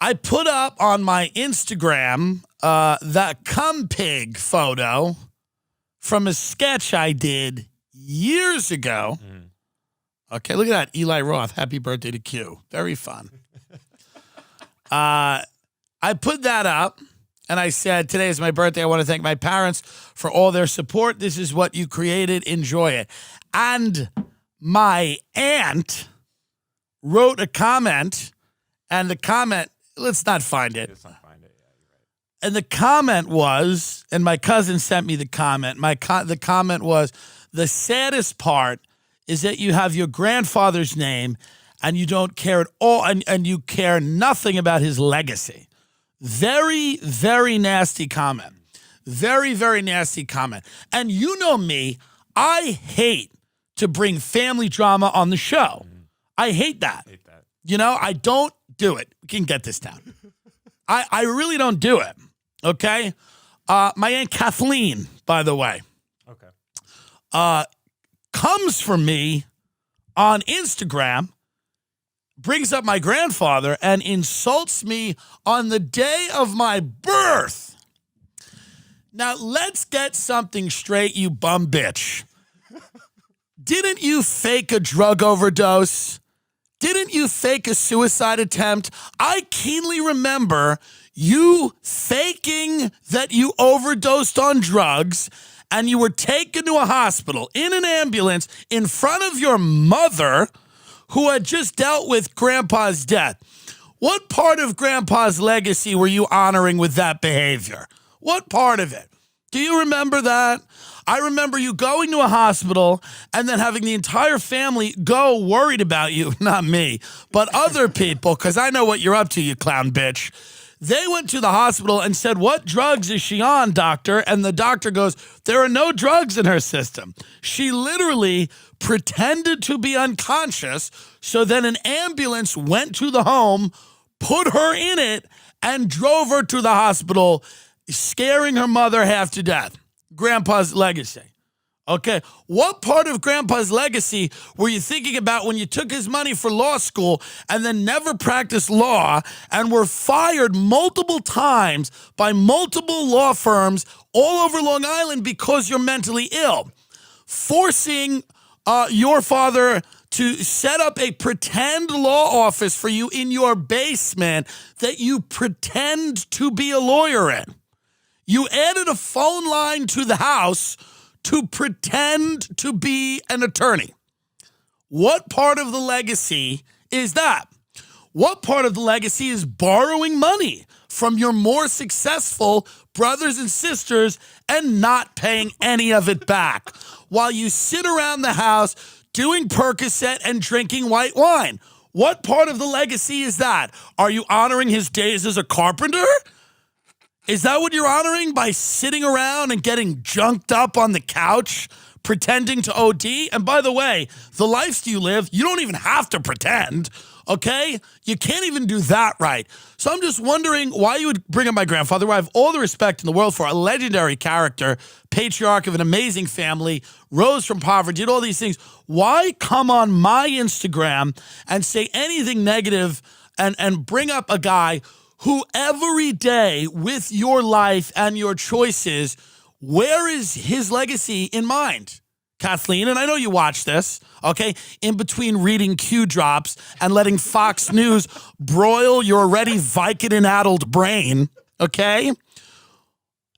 I put up on my Instagram that cum pig photo from a sketch I did years ago. Okay, look at that. Eli Roth. Happy birthday to Q. Very fun. I put that up, and I said, today is my birthday. I want to thank my parents for all their support. This is what you created. Enjoy it. And my aunt wrote a comment, and the comment, let's not find it. Let's not find it. Yeah, you're right. And the comment was, and my cousin sent me the comment. The comment was, the saddest part is that you have your grandfather's name and you don't care at all, and you care nothing about his legacy. Very, very nasty comment. Very, very nasty comment. And you know me, I hate to bring family drama on the show. I hate that. You know, I don't do it. We can get this down. I really don't do it. Okay? My Aunt Kathleen, by the way. Okay. Comes for me on Instagram, brings up my grandfather, and insults me on the day of my birth. Now, let's get something straight, you bum bitch. Didn't you fake a drug overdose? Didn't you fake a suicide attempt? I keenly remember you faking that you overdosed on drugs and you were taken to a hospital in an ambulance in front of your mother who had just dealt with Grandpa's death. What part of Grandpa's legacy were you honoring with that behavior? What part of it? Do you remember that? I remember you going to a hospital and then having the entire family go worried about you. Not me, but other people, because I know what you're up to, you clown bitch. They went to the hospital and said, what drugs is she on, doctor? And the doctor goes, there are no drugs in her system. She literally pretended to be unconscious, so then an ambulance went to the home, put her in it, and drove her to the hospital, scaring her mother half to death. Grandpa's legacy. Okay, what part of Grandpa's legacy were you thinking about when you took his money for law school and then never practiced law and were fired multiple times by multiple law firms all over Long Island because you're mentally ill? Forcing your father to set up a pretend law office for you in your basement that you pretend to be a lawyer in. You added a phone line to the house to pretend to be an attorney. What part of the legacy is that? What part of the legacy is borrowing money from your more successful brothers and sisters and not paying any of it back while you sit around the house doing Percocet and drinking white wine? What part of the legacy is that? Are you honoring his days as a carpenter? Is that what you're honoring by sitting around and getting junked up on the couch, pretending to OD? And by the way, the life you live, you don't even have to pretend, okay? You can't even do that right. So I'm just wondering why you would bring up my grandfather, who I have all the respect in the world for, a legendary character, patriarch of an amazing family, rose from poverty, did all these things. Why come on my Instagram and say anything negative and bring up a guy who every day with your life and your choices, where is his legacy in mind? Kathleen, and I know you watch this, okay, in between reading Q drops and letting Fox News broil your already Vicodin-addled brain, okay?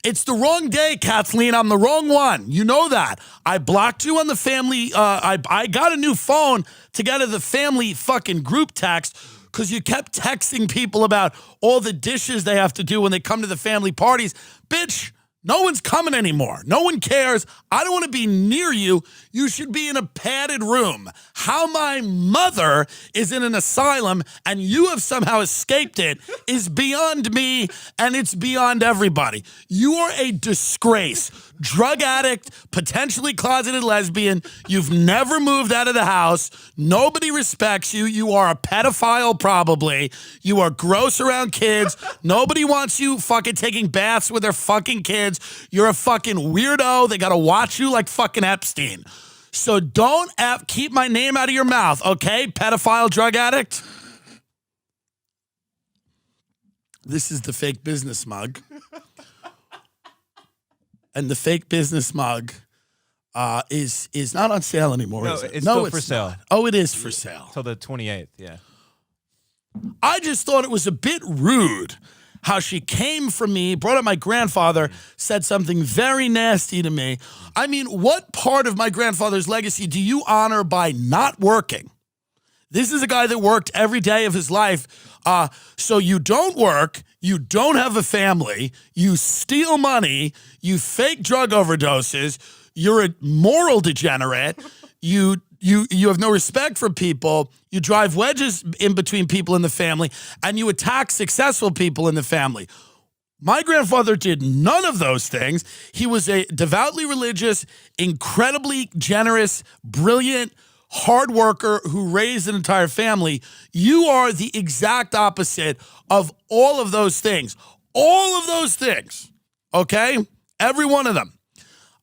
It's the wrong day, Kathleen. I'm the wrong one. You know that. I blocked you on the family. I got a new phone to get to the family fucking group text because you kept texting people about all the dishes they have to do when they come to the family parties. Bitch, no one's coming anymore. No one cares. I don't want to be near you. You should be in a padded room. How my mother is in an asylum and you have somehow escaped it is beyond me, and it's beyond everybody. You are a disgrace. Drug addict, potentially closeted lesbian. You've never moved out of the house. Nobody respects you. You are a pedophile, probably. You are gross around kids. Nobody wants you fucking taking baths with their fucking kids. You're a fucking weirdo. They got to watch you like fucking Epstein. So don't keep my name out of your mouth, okay, pedophile drug addict? This is the fake business mug. And the fake business mug is not on sale anymore, No, is it? it's still for sale. Not. Oh, it is for sale. Till the 28th, yeah. I just thought it was a bit rude how she came for me, brought up my grandfather, said something very nasty to me. I mean, what part of my grandfather's legacy do you honor by not working? This is a guy that worked every day of his life. So you don't work, you don't have a family, you steal money, you fake drug overdoses, you're a moral degenerate, you have no respect for people, you drive wedges in between people in the family, and you attack successful people in the family. My grandfather did none of those things. He was a devoutly religious, incredibly generous, brilliant, hard worker who raised an entire family. You are the exact opposite of all of those things. All of those things, okay? Every one of them.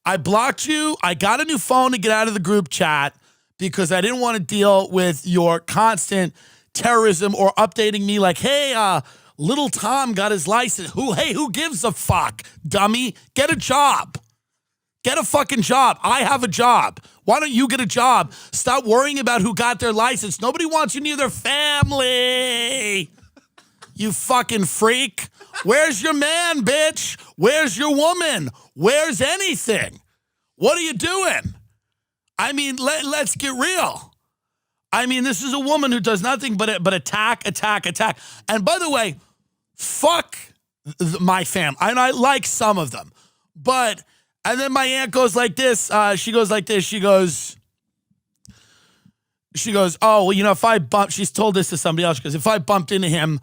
I blocked you. I got a new phone to get out of the group chat because I didn't want to deal with your constant terrorism or updating me like, hey, little Tom got his license. Who gives a fuck, dummy? Get a job. Get a fucking job. I have a job. Why don't you get a job? Stop worrying about who got their license. Nobody wants you near their family. You fucking freak. Where's your man, bitch? Where's your woman? Where's anything? What are you doing? I mean, let's get real. I mean, this is a woman who does nothing but attack. And by the way, fuck my fam. And I like some of them. But, and then my aunt goes like this. She goes like this. She goes, oh, well, you know, if I bump, she's told this to somebody else, because if I bumped into him,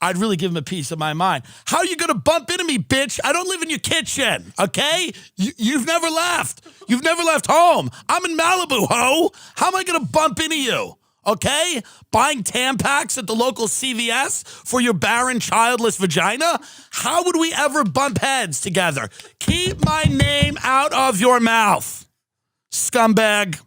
I'd really give him a piece of my mind. How are you going to bump into me, bitch? I don't live in your kitchen, okay? You've never left. You've never left home. I'm in Malibu, ho. How am I going to bump into you, okay? Buying Tampax at the local CVS for your barren, childless vagina? How would we ever bump heads together? Keep my name out of your mouth, scumbag.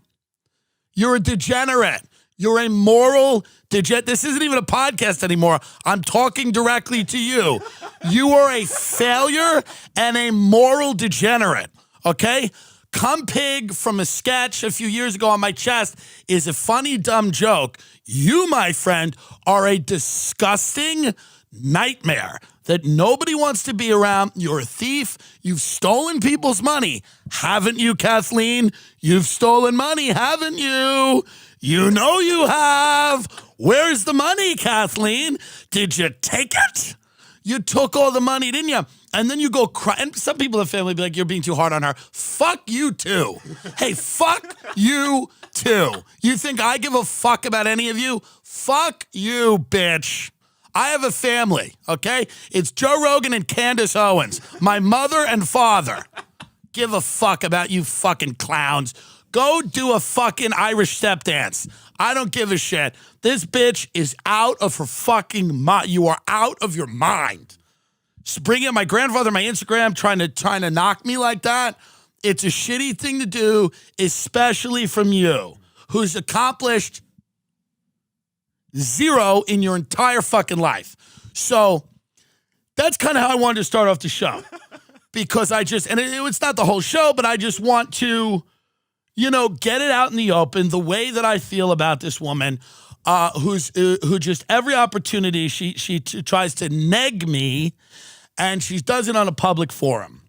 You're a degenerate. You're a moral degenerate. This isn't even a podcast anymore. I'm talking directly to you. You are a failure and a moral degenerate, okay? Cum pig from a sketch a few years ago on my chest is a funny, dumb joke. You, my friend, are a disgusting nightmare that nobody wants to be around. You're a thief. You've stolen people's money. Haven't you, Kathleen? You've stolen money, haven't you? You know you have. Where's the money, Kathleen? Did you take it? You took all the money, didn't you? And then you go cry. And some people in the family be like, you're being too hard on her. Fuck you too. Hey, fuck you too. You think I give a fuck about any of you? Fuck you, bitch. I have a family, okay? It's Joe Rogan and Candace Owens, my mother and father. Give a fuck about you fucking clowns. Go do a fucking Irish step dance. I don't give a shit. This bitch is out of her fucking mind. You are out of your mind. Just bringing up my grandfather, my Instagram, trying to knock me like that. It's a shitty thing to do, especially from you, who's accomplished zero in your entire fucking life. So that's kind of how I wanted to start off the show. Because it's not the whole show, but I just want to, you know, get it out in the open, the way that I feel about this woman, who just every opportunity she tries to neg me, and she does it on a public forum.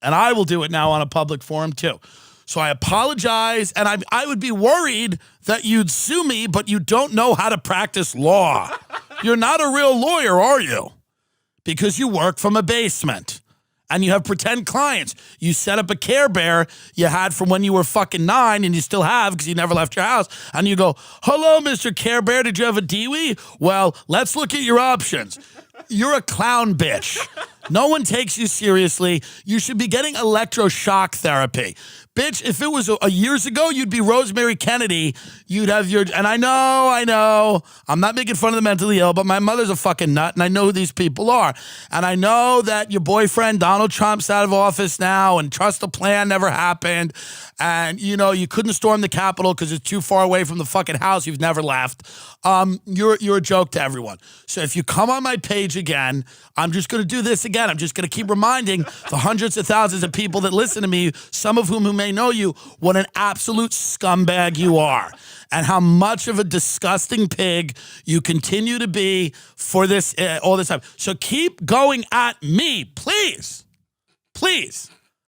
And I will do it now on a public forum too. So I apologize, and I would be worried that you'd sue me, but you don't know how to practice law. You're not a real lawyer, are you? Because you work from a basement. And you have pretend clients. You set up a Care Bear you had from when you were fucking 9, and you still have because you never left your house. And you go, hello, Mr. Care Bear, did you have a Dewey? Well, let's look at your options. You're a clown bitch. No one takes you seriously. You should be getting electroshock therapy. Bitch, if it was a years ago, you'd be Rosemary Kennedy. You'd have your, and I know, I'm not making fun of the mentally ill, but my mother's a fucking nut, and I know who these people are. And I know that your boyfriend, Donald Trump's out of office now, and trust the plan never happened. And, you know, you couldn't storm the Capitol because it's too far away from the fucking house you've never left. You're a joke to everyone. So if you come on my page again, I'm just going to do this again. I'm just going to keep reminding the hundreds of thousands of people that listen to me, some of whom who may know you, what an absolute scumbag you are and how much of a disgusting pig you continue to be for this all this time. So keep going at me, please. Please.